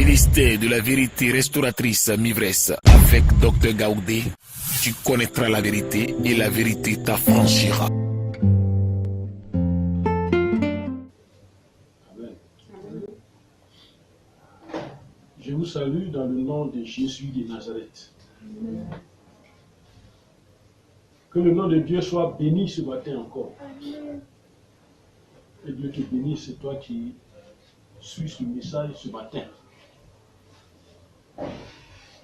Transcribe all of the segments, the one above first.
Ministère de la vérité restauratrice Mivresse avec Dr Gaoudé, tu connaîtras la vérité et la vérité t'affranchira. Amen. Je vous salue dans le nom de Jésus de Nazareth. Amen. Que le nom de Dieu soit béni ce matin encore. Amen. Que Dieu te bénisse, c'est toi qui suis ce message ce matin.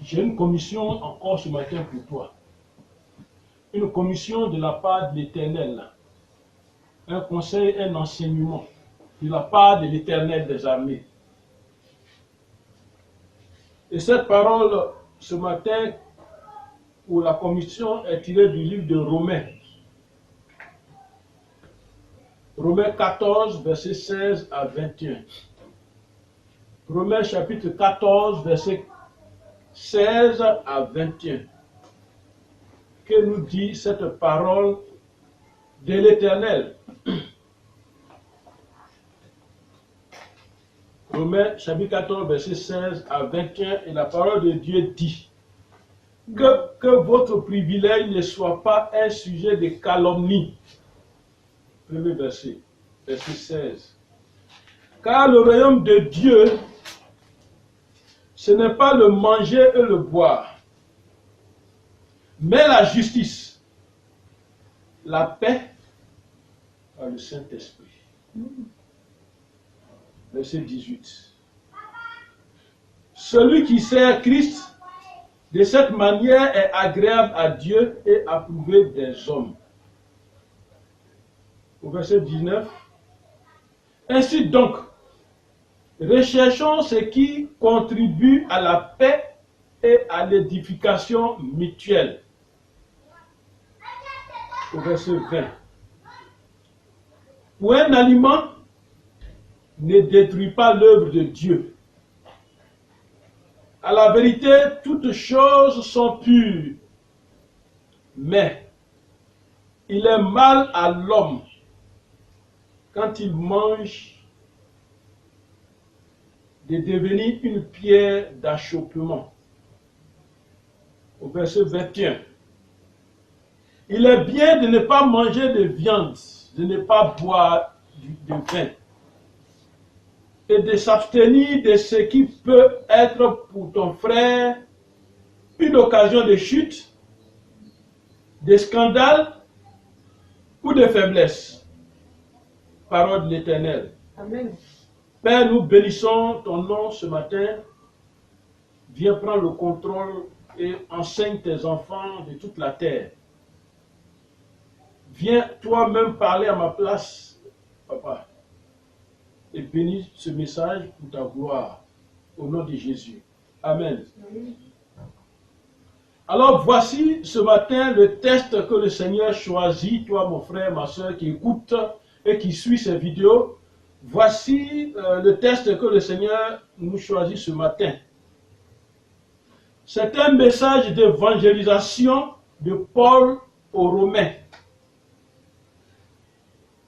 J'ai une commission encore ce matin pour toi. Une commission de la part de l'Éternel. Un conseil, un enseignement de la part de l'Éternel des armées. Et cette parole ce matin pour la commission est tirée du livre de Romains. Romains 14, versets 16 à 21. Romains chapitre 14, versets 16 à 21. Que nous dit cette parole de l'Éternel? Romains chapitre 14, verset 16 à 21, et la parole de Dieu dit que votre privilège ne soit pas un sujet de calomnie. Premier verset, verset 16. Car le royaume de Dieu, ce n'est pas le manger et le boire, mais la justice, la paix par le Saint-Esprit. Verset 18. Celui qui sert Christ de cette manière est agréable à Dieu et approuvé des hommes. Au verset 19. Ainsi donc, recherchons ce qui contribue à la paix et à l'édification mutuelle. Au verset 20. Pour un aliment, ne détruit pas l'œuvre de Dieu. À la vérité, toutes choses sont pures, mais il est mal à l'homme quand il mange de devenir une pierre d'achoppement. Au verset 21. Il est bien de ne pas manger de viande, de ne pas boire de vin, et de s'abstenir de ce qui peut être pour ton frère une occasion de chute, de scandale ou de faiblesse. Parole de l'Éternel. Amen. Père, nous bénissons ton nom ce matin. Viens prendre le contrôle et enseigne tes enfants de toute la terre. Viens toi-même parler à ma place, Papa. Et bénis ce message pour ta gloire, au nom de Jésus. Amen. Alors voici ce matin le texte que le Seigneur choisit, toi mon frère, ma soeur qui écoute et qui suit ces vidéos. Voici le texte que le Seigneur nous choisit ce matin. C'est un message d'évangélisation de Paul aux Romains.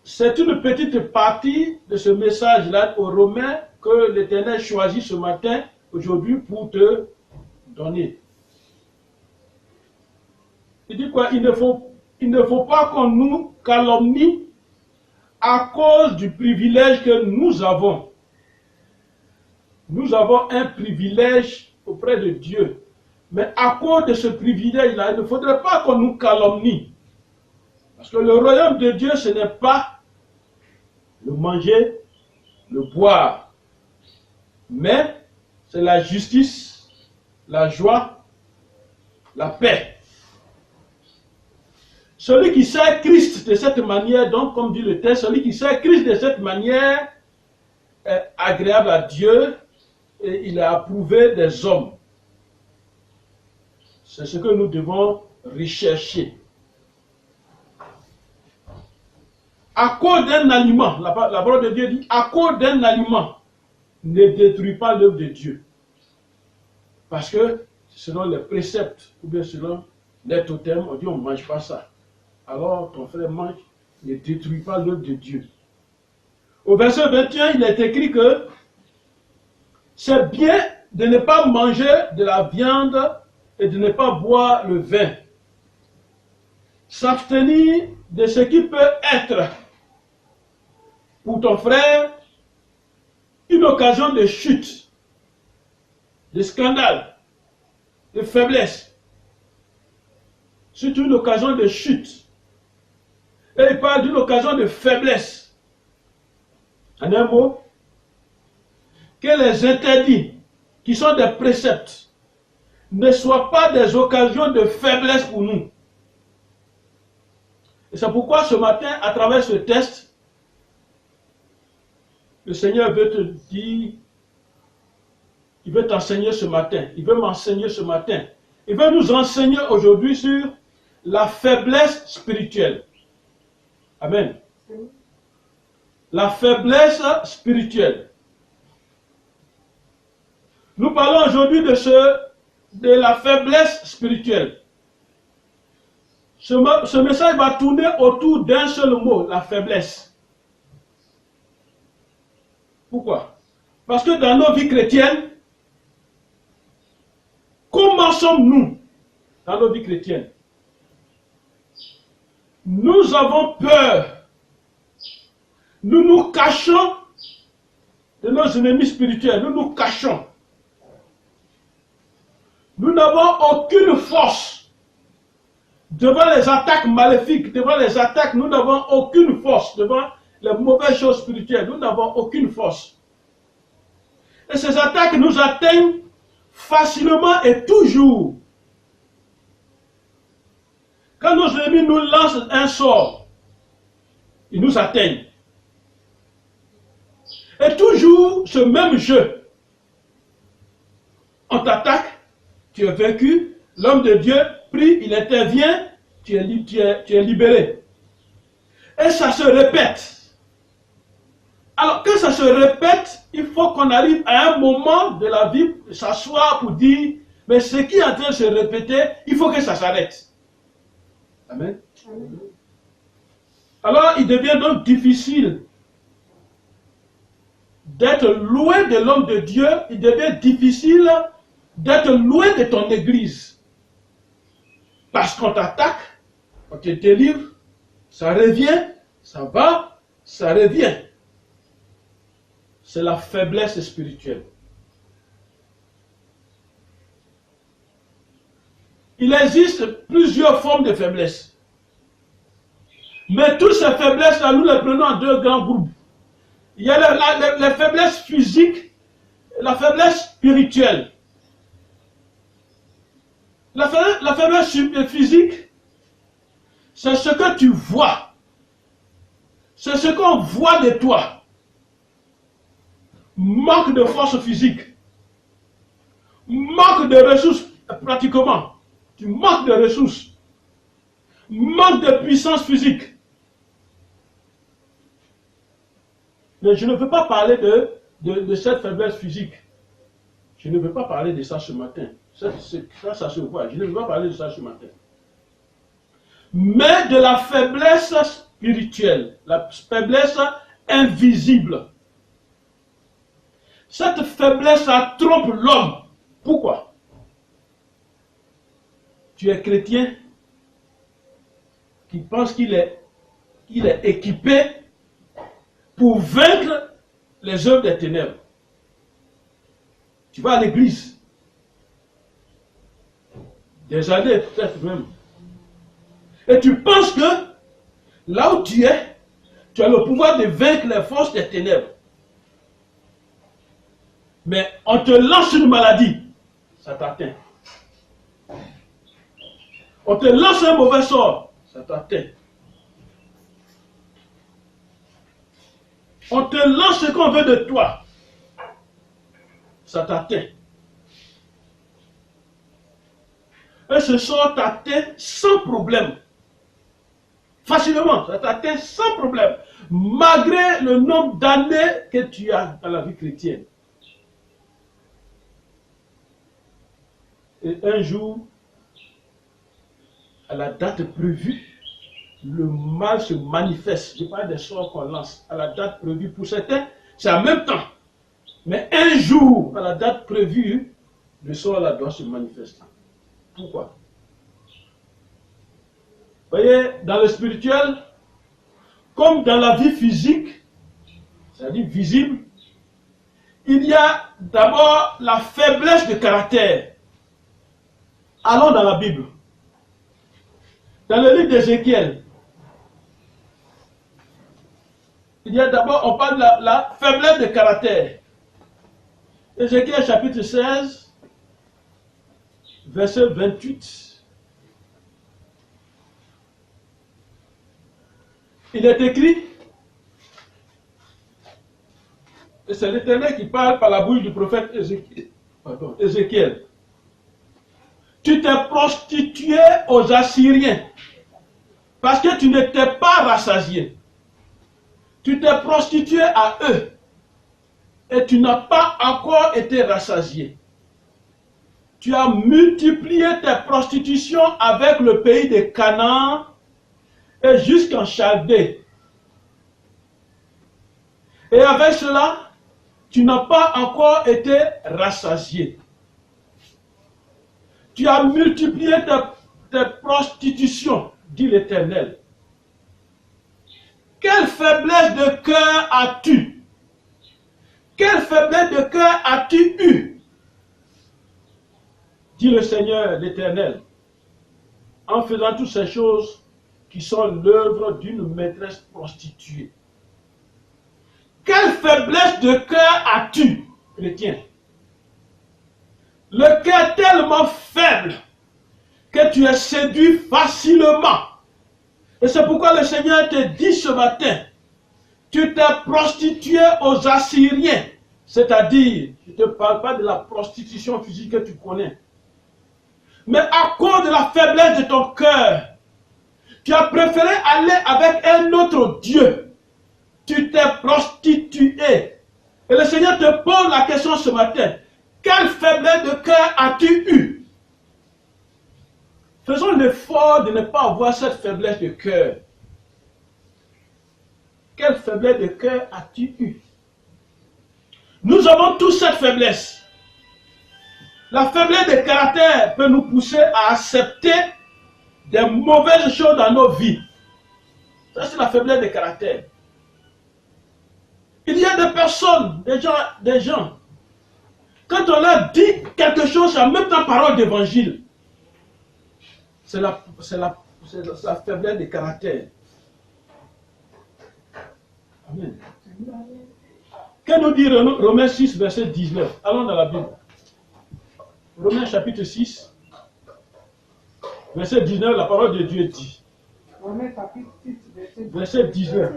C'est une petite partie de ce message-là aux Romains que l'Éternel choisit ce matin, aujourd'hui, pour te donner. Il dit quoi? Il ne faut pas qu'on nous calomnie à cause du privilège que nous avons. Nous avons un privilège auprès de Dieu. Mais à cause de ce privilège-là, il ne faudrait pas qu'on nous calomnie. Parce que le royaume de Dieu, ce n'est pas le manger, le boire, mais c'est la justice, la joie, la paix. Celui qui sert Christ de cette manière, donc comme dit le texte, celui qui sert Christ de cette manière est agréable à Dieu et il est approuvé des hommes. C'est ce que nous devons rechercher. À cause d'un aliment, la parole de Dieu dit, à cause d'un aliment, ne détruis pas l'œuvre de Dieu. Parce que selon les préceptes, ou bien selon les totems, on dit on ne mange pas ça. Alors ton frère mange, ne détruis pas l'œuvre de Dieu. Au verset 21, il est écrit que c'est bien de ne pas manger de la viande et de ne pas boire le vin. S'abstenir de ce qui peut être pour ton frère une occasion de chute, de scandale, de faiblesse. C'est une occasion de chute. Et il parle d'une occasion de faiblesse. En un mot, que les interdits qui sont des préceptes ne soient pas des occasions de faiblesse pour nous. Et c'est pourquoi ce matin, à travers ce test, le Seigneur veut te dire, il veut t'enseigner ce matin, il veut m'enseigner ce matin, il veut nous enseigner aujourd'hui sur la faiblesse spirituelle. Amen. La faiblesse spirituelle. Nous parlons aujourd'hui de la faiblesse spirituelle. Ce message va tourner autour d'un seul mot, la faiblesse. Pourquoi? Parce que dans nos vies chrétiennes, comment sommes-nous dans nos vies chrétiennes? Nous avons peur. Nous nous cachons de nos ennemis spirituels. Nous nous cachons. Nous n'avons aucune force devant les attaques maléfiques, devant les attaques. Nous n'avons aucune force devant les mauvaises choses spirituelles. Nous n'avons aucune force. Et ces attaques nous atteignent facilement et toujours. Quand nos ennemis nous lancent un sort, ils nous atteignent. Et toujours ce même jeu. On t'attaque, tu es vaincu, l'homme de Dieu prie, il intervient, tu es libéré. Et ça se répète. Alors quand ça se répète, il faut qu'on arrive à un moment de la vie, s'asseoir pour dire, mais ce qui est en train de se répéter, il faut que ça s'arrête. Amen. Amen. Alors il devient donc difficile d'être loin de l'homme de Dieu, il devient difficile d'être loin de ton église. Parce qu'on t'attaque, on te délivre, ça revient, ça va, ça revient. C'est la faiblesse spirituelle. Il existe plusieurs formes de faiblesse. Mais toutes ces faiblesses-là, nous les prenons en deux grands groupes. Il y a la faiblesse physique et la faiblesse spirituelle. La faiblesse physique, c'est ce que tu vois. C'est ce qu'on voit de toi. Manque de force physique. Manque de ressources, pratiquement. Tu manques de ressources. Manque de puissance physique. Mais je ne veux pas parler de cette faiblesse physique. Je ne veux pas parler de ça ce matin. Ça se voit. Je ne veux pas parler de ça ce matin. Mais de la faiblesse spirituelle, la faiblesse invisible. Cette faiblesse, ça trompe l'homme. Pourquoi? Tu es chrétien qui pense qu'il est équipé pour vaincre les œuvres des ténèbres. Tu vas à l'église. Des années peut-être même. Et tu penses que là où tu as le pouvoir de vaincre les forces des ténèbres. Mais on te lance une maladie, ça t'atteint. On te lance un mauvais sort, ça t'atteint. On te lance ce qu'on veut de toi, ça t'atteint. Et ce sort t'atteint sans problème. Facilement, ça t'atteint sans problème. Malgré le nombre d'années que tu as dans la vie chrétienne. Et un jour, à la date prévue, le mal se manifeste. Je parle des sorts qu'on lance. À la date prévue, pour certains, c'est en même temps. Mais un jour, à la date prévue, le sort-là doit se manifester. Pourquoi? Vous voyez, dans le spirituel, comme dans la vie physique, c'est-à-dire visible, il y a d'abord la faiblesse de caractère. Allons dans la Bible. Dans le livre d'Ézéchiel, il y a d'abord, on parle de la faiblesse de caractère. Ézéchiel chapitre 16, verset 28. Il est écrit, et c'est l'Éternel qui parle par la bouche du prophète Ézéchiel. Tu t'es prostitué aux Assyriens parce que tu n'étais pas rassasié. Tu t'es prostitué à eux et tu n'as pas encore été rassasié. Tu as multiplié tes prostitutions avec le pays de Canaan et jusqu'en Chaldée. Et avec cela, tu n'as pas encore été rassasié. Tu as multiplié tes prostitutions, dit l'Éternel. Quelle faiblesse de cœur as-tu? Quelle faiblesse de cœur as-tu eu? Dit le Seigneur l'Éternel, en faisant toutes ces choses qui sont l'œuvre d'une maîtresse prostituée. Quelle faiblesse de cœur as-tu, chrétien? Le cœur tellement faible que tu es séduit facilement. Et c'est pourquoi le Seigneur te dit ce matin, tu t'es prostitué aux Assyriens. C'est-à-dire, je ne te parle pas de la prostitution physique que tu connais. Mais à cause de la faiblesse de ton cœur, tu as préféré aller avec un autre Dieu. Tu t'es prostitué. Et le Seigneur te pose la question ce matin. Quelle faiblesse de cœur as-tu eu? Faisons l'effort de ne pas avoir cette faiblesse de cœur. Quelle faiblesse de cœur as-tu eu? Nous avons tous cette faiblesse. La faiblesse de caractère peut nous pousser à accepter des mauvaises choses dans nos vies. Ça, c'est la faiblesse de caractère. Il y a des personnes, des gens, quand on leur dit quelque chose, c'est en même temps parole d'évangile. C'est la faiblesse de caractère. Amen. Que nous dit Romains 6, verset 19? Allons dans la Bible. Romains chapitre 6, verset 19, la parole de Dieu dit. Romains chapitre 6, verset 19.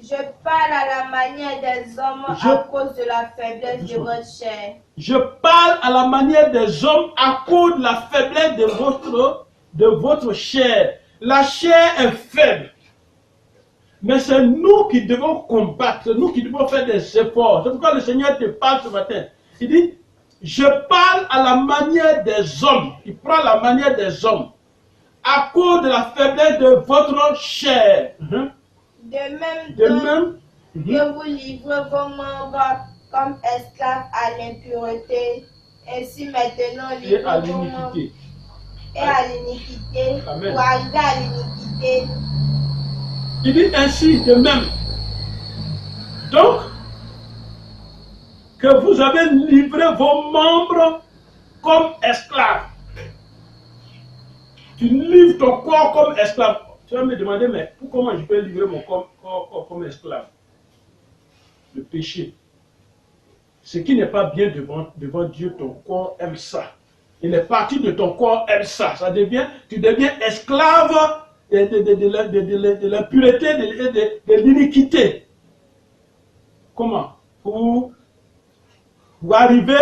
Je parle à la manière des hommes à cause de la faiblesse de votre chair. Je parle à la manière des hommes à cause de la faiblesse de votre chair. La chair est faible. Mais c'est nous qui devons combattre, c'est nous qui devons faire des efforts. C'est pourquoi le Seigneur te parle ce matin. Il dit, je parle à la manière des hommes. Il prend la manière des hommes. À cause de la faiblesse de votre chair. De même, que vous livrez vos membres comme esclaves à l'impureté, ainsi maintenant livrez vos membres et à l'iniquité, pour arriver à l'iniquité. Il dit ainsi de même. Donc, que vous avez livré vos membres comme esclaves. Tu livres ton corps comme esclave. Tu vas me demander, mais comment je peux livrer mon corps comme esclave? Le péché. Ce qui n'est pas bien devant Dieu, ton corps aime ça. Et les parties de ton corps aiment ça. Tu deviens esclave de l'impureté, de l'iniquité. Comment? Pour arriver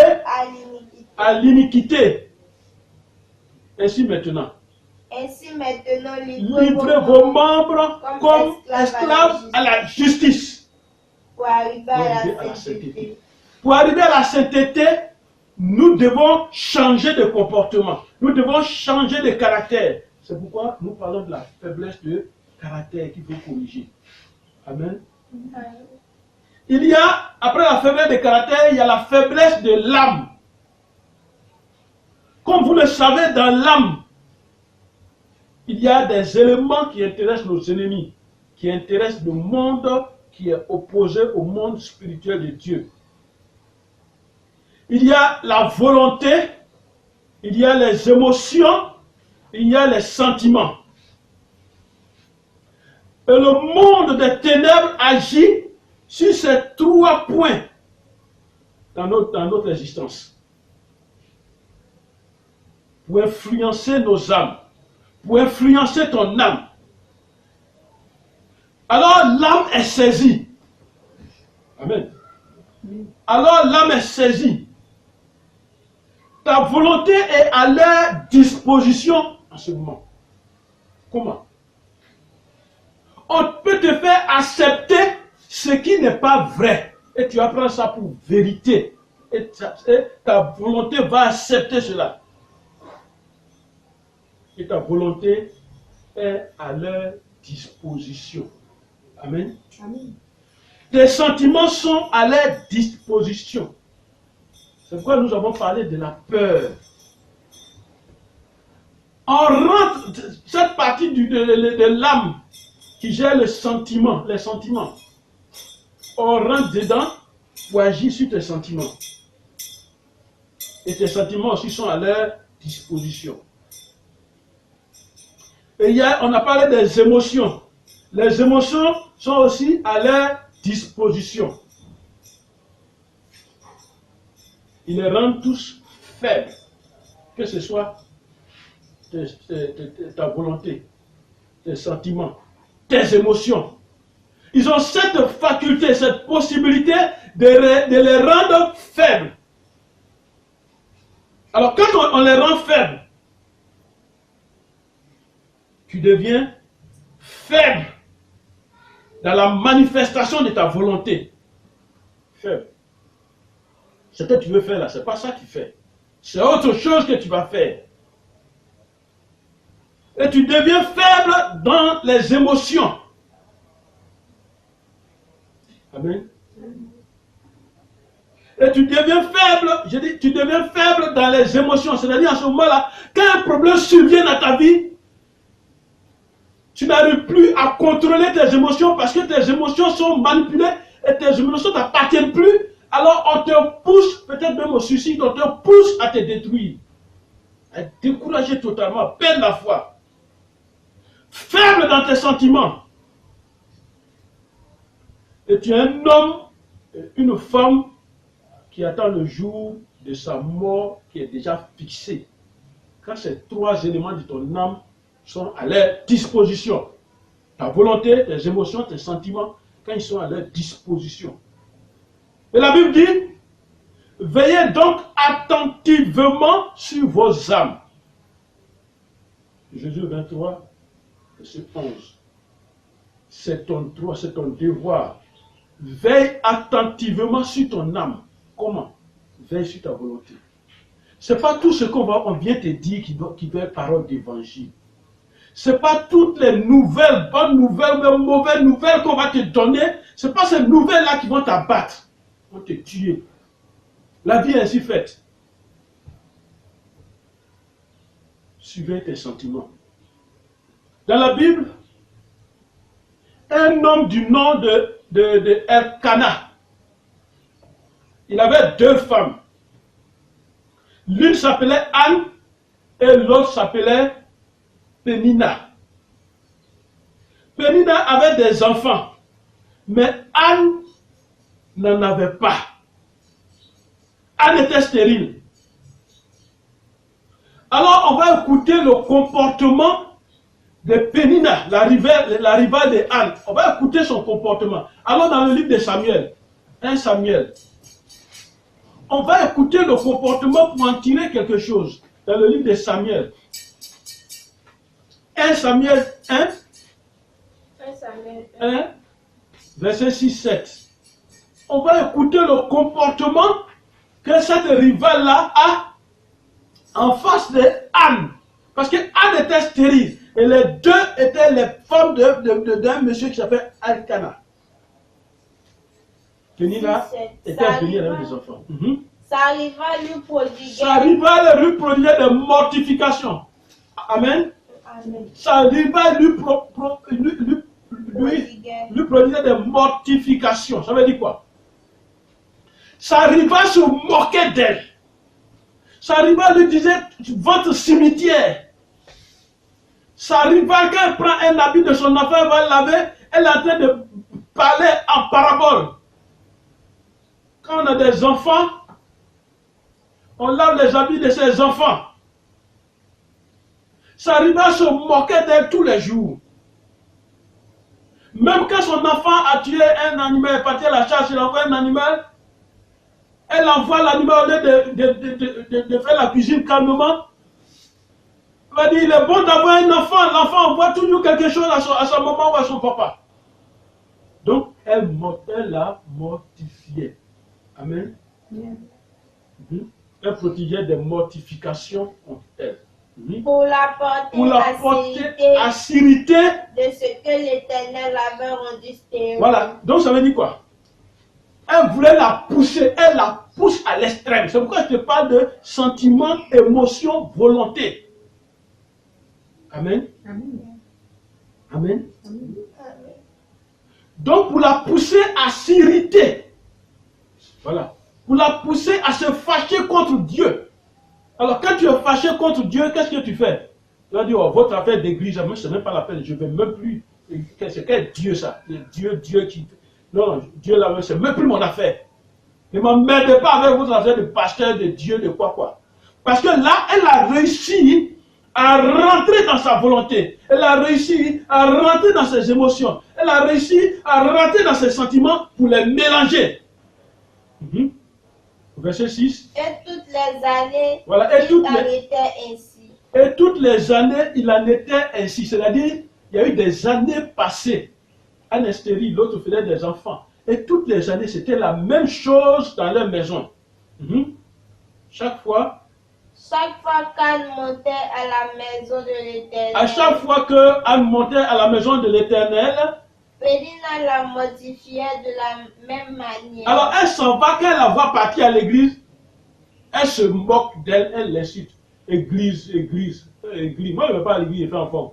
à l'iniquité. Ainsi maintenant. Livrez vos membres comme esclaves à la justice. Pour arriver à la sainteté. Pour arriver à la sainteté, nous devons changer de comportement. Nous devons changer de caractère. C'est pourquoi nous parlons de la faiblesse de caractère qu'il faut corriger. Amen. Il y a, après la faiblesse de caractère, il y a la faiblesse de l'âme. Comme vous le savez, dans l'âme, il y a des éléments qui intéressent nos ennemis, qui intéressent le monde qui est opposé au monde spirituel de Dieu. Il y a la volonté, il y a les émotions, il y a les sentiments. Et le monde des ténèbres agit sur ces 3 points dans notre existence. Pour influencer nos âmes, pour influencer ton âme. Alors l'âme est saisie. Amen. Alors l'âme est saisie. Ta volonté est à leur disposition en ce moment. Comment? On peut te faire accepter ce qui n'est pas vrai. Et tu apprends ça pour vérité. Et ta volonté va accepter cela. Et ta volonté est à leur disposition. Amen. Amen. Tes sentiments sont à leur disposition. C'est pourquoi nous avons parlé de la peur. On rentre, cette partie de l'âme qui gère les sentiments, on rentre dedans pour agir sur tes sentiments. Et tes sentiments aussi sont à leur disposition. Et on a parlé des émotions. Les émotions sont aussi à leur disposition. Ils les rendent tous faibles. Que ce soit ta volonté, tes sentiments, tes émotions. Ils ont cette faculté, cette possibilité de les rendre faibles. Alors quand on les rend faibles, tu deviens faible dans la manifestation de ta volonté. Faible. Ce que tu veux faire là, ce n'est pas ça que tu fais. C'est autre chose que tu vas faire. Et tu deviens faible dans les émotions. Amen. Et tu deviens faible, je dis, tu deviens faible dans les émotions. C'est-à-dire à ce moment-là, quand un problème survient dans ta vie, tu n'arrives plus à contrôler tes émotions parce que tes émotions sont manipulées et tes émotions ne t'appartiennent plus. Alors on te pousse, peut-être même au suicide, on te pousse à te détruire, à te décourager totalement, à perdre la foi. Faible dans tes sentiments. Et tu es un homme, une femme qui attend le jour de sa mort qui est déjà fixé. Quand ces 3 éléments de ton âme sont à leur disposition, ta volonté, tes émotions, tes sentiments, quand ils sont à leur disposition. Et la Bible dit, veillez donc attentivement sur vos âmes. Jésus 23, verset 11. C'est ton droit, c'est ton devoir. Veille attentivement sur ton âme. Comment? Veille sur ta volonté. Ce n'est pas tout ce qu'on vient te dire qui doit être parole d'évangile. Ce n'est pas toutes les nouvelles, bonnes nouvelles, mais mauvaises nouvelles qu'on va te donner. Ce n'est pas ces nouvelles-là qui vont t'abattre, vont te tuer. La vie est ainsi faite. Suivez tes sentiments. Dans la Bible, un homme du nom de Elkana, il avait 2 femmes. L'une s'appelait Anne et l'autre s'appelait Pénina. Pénina avait des enfants, mais Anne n'en avait pas. Anne était stérile. Alors on va écouter le comportement de Pénina, la rivale de Anne. On va écouter son comportement. Alors dans le livre de Samuel, 1 Samuel, on va écouter le comportement pour en tirer quelque chose. Dans le livre de Samuel. 1 Samuel 1, 1 verset 6-7. On va écouter le comportement que cette rivale-là a en face de Anne. Parce que Anne était stérile. Et les 2 étaient les femmes d'un monsieur qui s'appelle Elkana. Pénina était bénie avec des enfants. Ça arriva à lui prodiguer. Ça arriva à lui prodiguer des mortifications. Amen. Amen. Ça arriva à lui prodiguer des mortifications. Ça veut dire quoi? Ça arriva à se moquer d'elle. Ça arriva à lui dire, votre cimetière. Ça arriva quand elle prend un habit de son enfant, elle va laver, elle est en train de parler en parabole. Quand on a des enfants, on lave les habits de ses enfants. Ça arrive à se moquer d'elle tous les jours. Même quand son enfant a tué un animal, est parti à la chasse, il envoie un animal, elle envoie l'animal au lieu de faire la cuisine calmement. Elle va dire, il est bon d'avoir un enfant, l'enfant envoie toujours quelque chose à sa maman ou à son papa. Donc, elle l'a mortifié. Amen. Elle protégait des mortifications contre elle. Pour la porter acidité de ce que l'Éternel avait rendu stérile. Voilà, donc ça veut dire quoi? Elle voulait la pousser, elle la pousse à l'extrême. C'est pourquoi je te parle de sentiment, émotion, volonté. Amen. Amen. Amen. Donc pour la pousser à s'irriter, voilà, pour la pousser à se fâcher contre Dieu. Alors quand tu es fâché contre Dieu, qu'est-ce que tu fais? Tu vas dire, oh, votre affaire d'église, moi c'est même pas la peine, je ne vais même plus. C'est quel Dieu ça? Dieu qui... Non, Dieu là, c'est même plus mon affaire. Ne m'emmerdez pas avec votre affaire de pasteur, de Dieu, de quoi. Parce que là, elle a réussi à rentrer dans sa volonté. Elle a réussi à rentrer dans ses émotions. Elle a réussi à rentrer dans ses sentiments pour les mélanger. Verset 6. Et toutes les années, voilà, il en était ainsi. Et toutes les années, il en était ainsi. C'est-à-dire, il y a eu des années passées. Un est stérile, l'autre faisait des enfants. Et toutes les années, c'était la même chose dans leur maison. Chaque fois qu'Anne montait à la maison de l'Éternel. À chaque fois qu'Anne montait à la maison de l'Éternel, Pénina la mortifiait de la même manière. Alors elle s'en va, quand elle la voit partir à l'église, elle se moque d'elle, elle l'insulte. Église. Moi je ne vais pas à l'église, je fais en forme.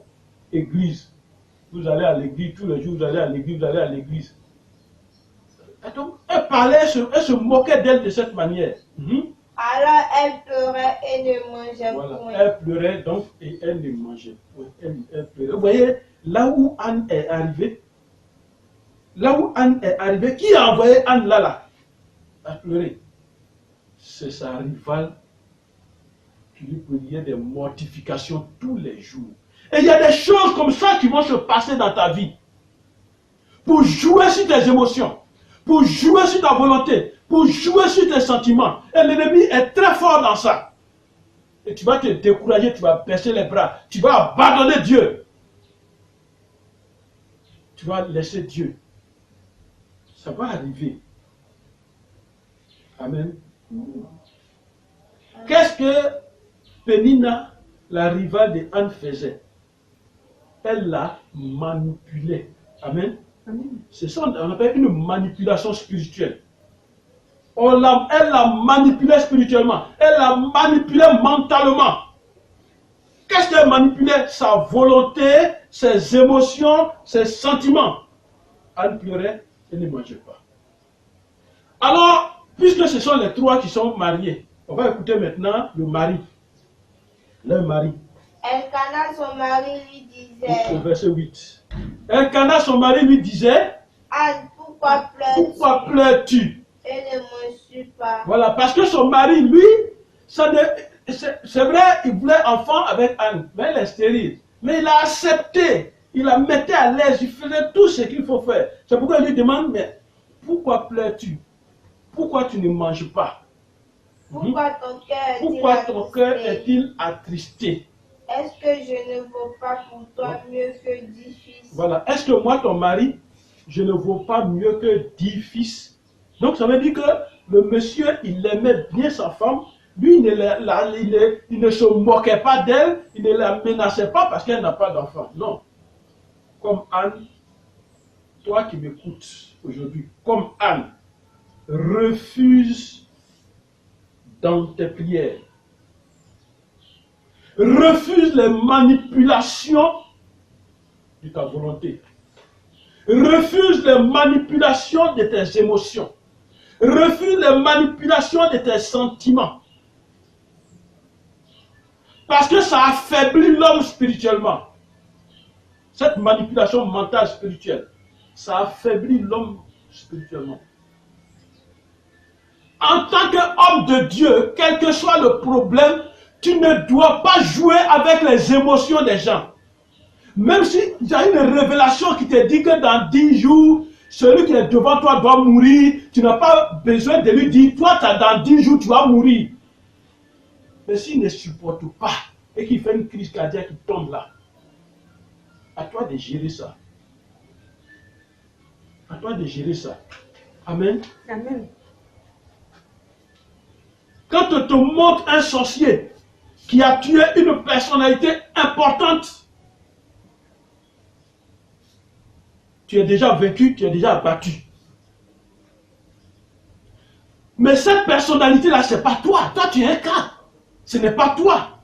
Église. Vous allez à l'église, tous les jours vous allez à l'église. Donc, elle parlait, elle se moquait d'elle de cette manière. Alors elle pleurait et ne mangeait point. Elle pleurait donc et elle ne mangeait point. Elle pleurait. Vous voyez, là où Anne est arrivée, qui a envoyé Anne là à pleurer? C'est sa rivale qui lui produisait des mortifications tous les jours. Et il y a des choses comme ça qui vont se passer dans ta vie. Pour jouer sur tes émotions, pour jouer sur ta volonté, pour jouer sur tes sentiments. Et l'ennemi est très fort dans ça. Et tu vas te décourager, tu vas baisser les bras, tu vas abandonner Dieu. Tu vas laisser Dieu. Ça va arriver. Amen. Qu'est-ce que Pénina, la rivale de Anne, faisait? Elle la manipulait. Amen. C'est ça qu'on appelle une manipulation spirituelle. Elle la manipulait spirituellement. Elle la manipulait mentalement. Qu'est-ce qu'elle manipulait? Sa volonté, ses émotions, ses sentiments. Anne pleurait et ne mangeait pas. Alors, puisque ce sont les trois qui sont mariés, on va écouter maintenant le mari. Leur mari. Elkana, son mari, lui disait. Au verset 8. Elkana, son mari, lui disait. Anne, pourquoi pleures-tu? Et ne mange pas. Voilà, parce que son mari, lui, c'est vrai, il voulait enfant avec Anne, mais elle est stérile. Mais il a accepté, il la mettait à l'aise, il faisait tout ce qu'il faut faire. C'est pourquoi il lui demande, mais pourquoi pleures-tu? Pourquoi tu ne manges pas? Pourquoi ton cœur est-il attristé? Est-ce que je ne vaux pas pour toi mieux que 10 fils? Voilà. Est-ce que moi, ton mari, je ne vaux pas mieux que 10 fils? Donc ça veut dire que le monsieur, il aimait bien sa femme. Lui, il ne se moquait pas d'elle, il ne la menaçait pas parce qu'elle n'a pas d'enfant. Non. Comme Anne, toi qui m'écoutes aujourd'hui, comme Anne, refuse dans tes prières. Refuse les manipulations de ta volonté. Refuse les manipulations de tes émotions. Refuse les manipulations de tes sentiments. Parce que ça affaiblit l'homme spirituellement. Cette manipulation mentale spirituelle, ça affaiblit l'homme spirituellement. En tant qu'homme de Dieu, quel que soit le problème, tu ne dois pas jouer avec les émotions des gens. Même si il y a une révélation qui te dit que dans 10 jours, celui qui est devant toi doit mourir, tu n'as pas besoin de lui dire, toi, dans 10 jours, tu vas mourir. Mais s'il ne supporte pas et qu'il fait une crise cardiaque qui tombe là, à toi de gérer ça. À toi de gérer ça. Amen. Amen. Quand on te montre un sorcier qui a tué une personnalité importante, tu es déjà vaincu, tu es déjà abattu. Mais cette personnalité-là, ce n'est pas toi. Toi, tu es un cas. Ce n'est pas toi.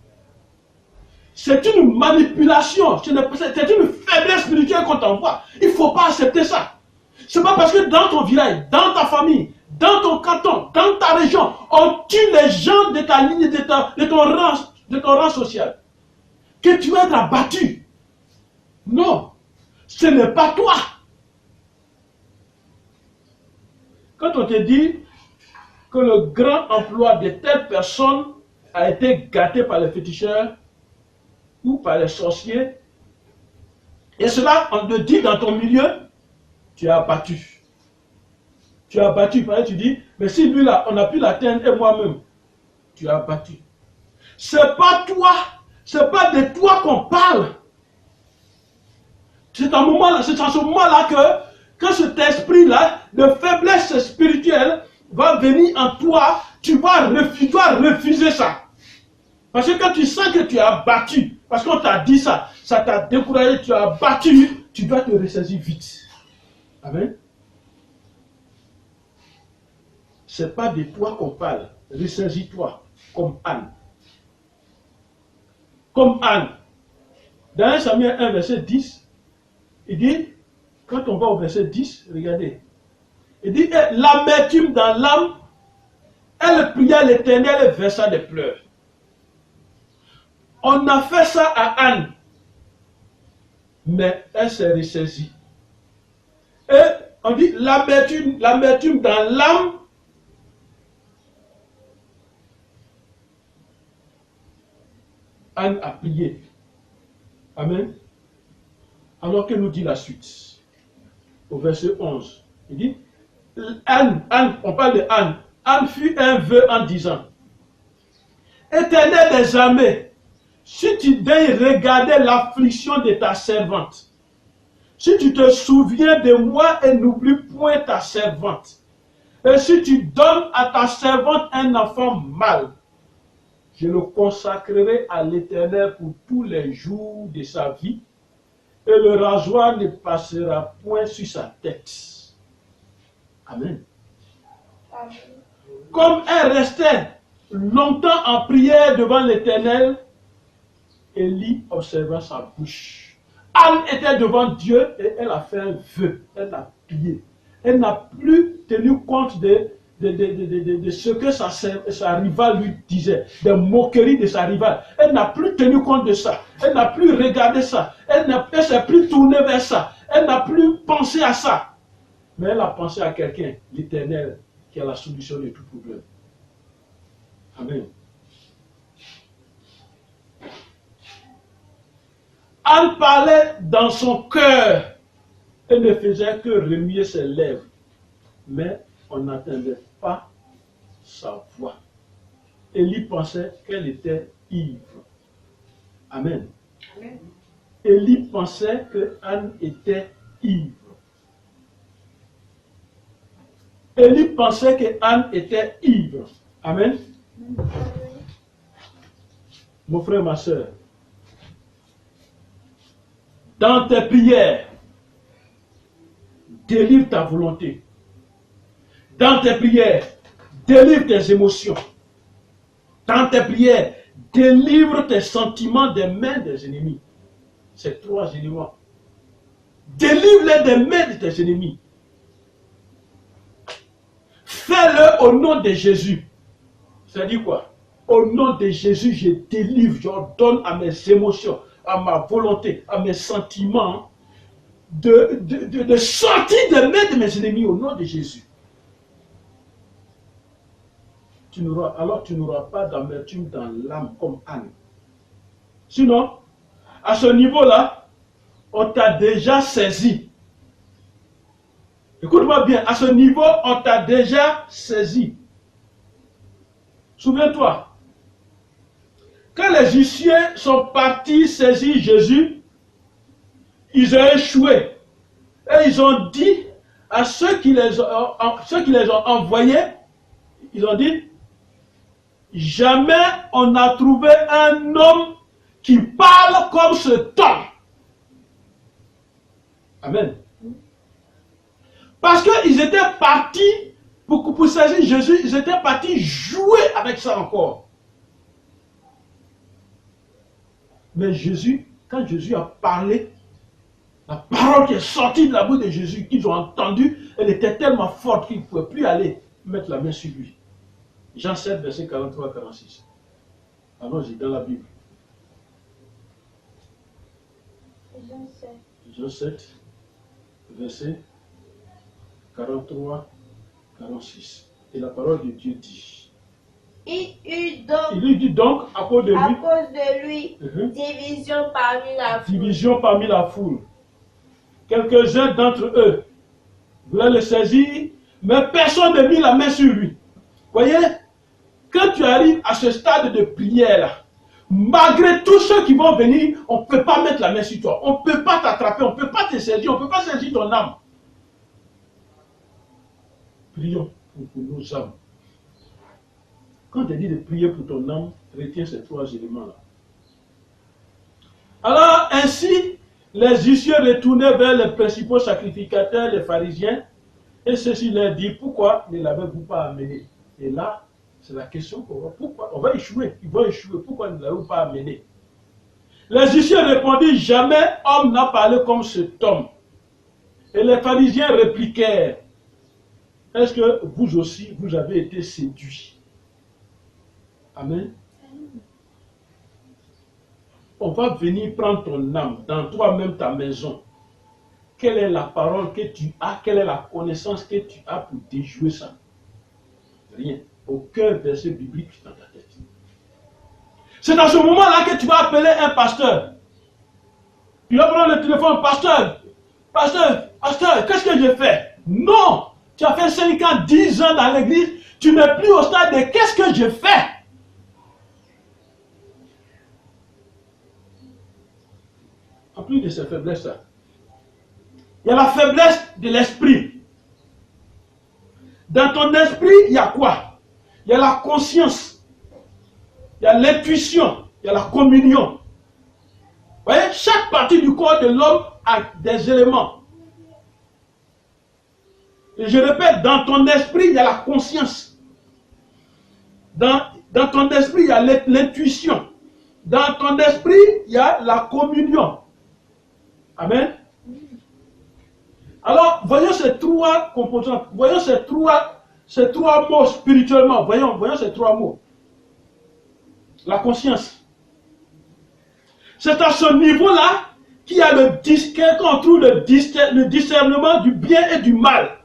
C'est une manipulation. C'est une faiblesse spirituelle qu'on t'envoie. Il ne faut pas accepter ça. Ce n'est pas parce que dans ton village, dans ta famille, dans ton canton, dans ta région, on tue les gens de ta ligne, de ton rang social, que tu vas être abattu. Non, ce n'est pas toi. Quand on te dit que le grand emploi de telle personne a été gâté par les féticheurs ou par les sorciers, et cela, on te dit dans ton milieu, tu es abattu. Tu es abattu, parce que tu dis, mais si lui là, on a pu l'atteindre et moi-même, tu es abattu. C'est pas toi, c'est pas de toi qu'on parle. C'est en ce moment-là que cet esprit-là de faiblesse spirituelle va venir en toi, tu vas refuser ça. Parce que quand tu sens que tu es abattu, parce qu'on t'a dit ça, ça t'a découragé, tu es abattu, tu dois te ressaisir vite. Amen. C'est pas de toi qu'on parle. Ressaisis-toi comme Anne. Comme Anne. Dans 1 Samuel 1, verset 10, il dit, quand on va au verset 10, regardez, il dit, l'amertume dans l'âme, elle pria l'Éternel et versa des pleurs. On a fait ça à Anne, mais elle s'est ressaisie. Et on dit, l'amertume dans l'âme, Anne a prié. Amen. Alors que nous dit la suite, au verset 11, il dit, Anne, on parle de Anne, Anne fit un vœu en disant, Éternel des armées, si tu daignes regarder l'affliction de ta servante, si tu te souviens de moi et n'oublie point ta servante, et si tu donnes à ta servante un enfant mâle, je le consacrerai à l'Éternel pour tous les jours de sa vie, et le rasoir ne passera point sur sa tête. Amen. Amen. Comme elle restait longtemps en prière devant l'Éternel, Élie observa sa bouche. Anne était devant Dieu et elle a fait un vœu. Elle a prié. Elle n'a plus tenu compte de ce que sa rivale lui disait, des moqueries de sa rivale. Elle n'a plus tenu compte de ça. Elle n'a plus regardé ça. Elle ne s'est plus tournée vers ça. Elle n'a plus pensé à ça. Mais elle a pensé à quelqu'un, l'Éternel, qui a la solution de tout problème. Amen. Anne parlait dans son cœur et ne faisait que remuer ses lèvres. Mais on n'entendait pas sa voix. Élie pensait qu'elle était ivre. Amen. Amen. Élie pensait que Anne était ivre. Élie pensait que Anne était ivre. Amen. Mon frère, ma soeur, dans tes prières, délivre ta volonté. Dans tes prières, délivre tes émotions. Dans tes prières, délivre tes sentiments des mains des ennemis. C'est 3 éléments. Délivre-les des mains de tes ennemis. Fais-le au nom de Jésus. Ça dit quoi? Au nom de Jésus, je délivre, j'ordonne à mes émotions, à ma volonté, à mes sentiments, de sortir des mains de mes ennemis au nom de Jésus. Alors tu n'auras pas d'amertume dans l'âme comme Anne. Sinon, à ce niveau-là, on t'a déjà saisi. Écoute-moi bien, à ce niveau, on t'a déjà saisi. Souviens-toi, quand les Égyptiens sont partis saisir Jésus, ils ont échoué. Et ils ont dit à ceux qui les ont envoyés, ils ont dit, jamais on n'a trouvé un homme qui parle comme cet homme. Amen. Parce qu'ils étaient partis, pour saisir Jésus, ils étaient partis jouer avec ça encore. Mais Jésus, quand Jésus a parlé, la parole qui est sortie de la bouche de Jésus, qu'ils ont entendue, elle était tellement forte qu'ils ne pouvaient plus aller mettre la main sur lui. Jean 7, verset 43-46. Allons-y dans la Bible. Jean 7, verset 43-46. Et la parole de Dieu dit. Il eut donc à cause de lui, division parmi la foule. Division parmi la foule. Quelques-uns d'entre eux voulaient le saisir, mais personne ne mit la main sur lui. Voyez, quand tu arrives à ce stade de prière là, malgré tous ceux qui vont venir, on ne peut pas mettre la main sur toi. On ne peut pas t'attraper, on ne peut pas te saisir, on ne peut pas saisir ton âme. Prions pour nos âmes. Quand tu dis de prier pour ton âme, retiens ces 3 éléments-là. Alors, ainsi, les Égyptiens retournaient vers les principaux sacrificateurs, les pharisiens, et ceux-ci leur dit, pourquoi ne l'avez-vous pas amené? Et là, c'est la question qu'on va. Pourquoi? On va échouer, ils vont échouer. Pourquoi ne l'avez-vous pas amené? Les Égyptiens répondirent, jamais homme n'a parlé comme cet homme. Et les pharisiens répliquèrent, est-ce que vous aussi, vous avez été séduits? Amen. On va venir prendre ton âme dans toi-même, ta maison. Quelle est la parole que tu as? Quelle est la connaissance que tu as pour déjouer ça? Rien. Aucun verset biblique dans ta tête. C'est dans ce moment-là que tu vas appeler un pasteur. Tu vas prendre le téléphone, pasteur, qu'est-ce que j'ai fait? Non! Tu as fait 5 ans, 10 ans dans l'église, tu n'es plus au stade de qu'est-ce que j'ai fait? En plus de ces faiblesses-là, il y a la faiblesse de l'esprit. Dans ton esprit, il y a quoi? Il y a la conscience, il y a l'intuition, il y a la communion. Vous voyez, chaque partie du corps de l'homme a des éléments. Et je répète, dans ton esprit, il y a la conscience. Dans ton esprit, il y a l'intuition. Dans ton esprit, il y a la communion. Amen. Alors, voyons ces 3 composantes, voyons ces trois mots spirituellement, voyons ces 3 mots. La conscience. C'est à ce niveau-là qu'il y a qu'on trouve le discernement du bien et du mal.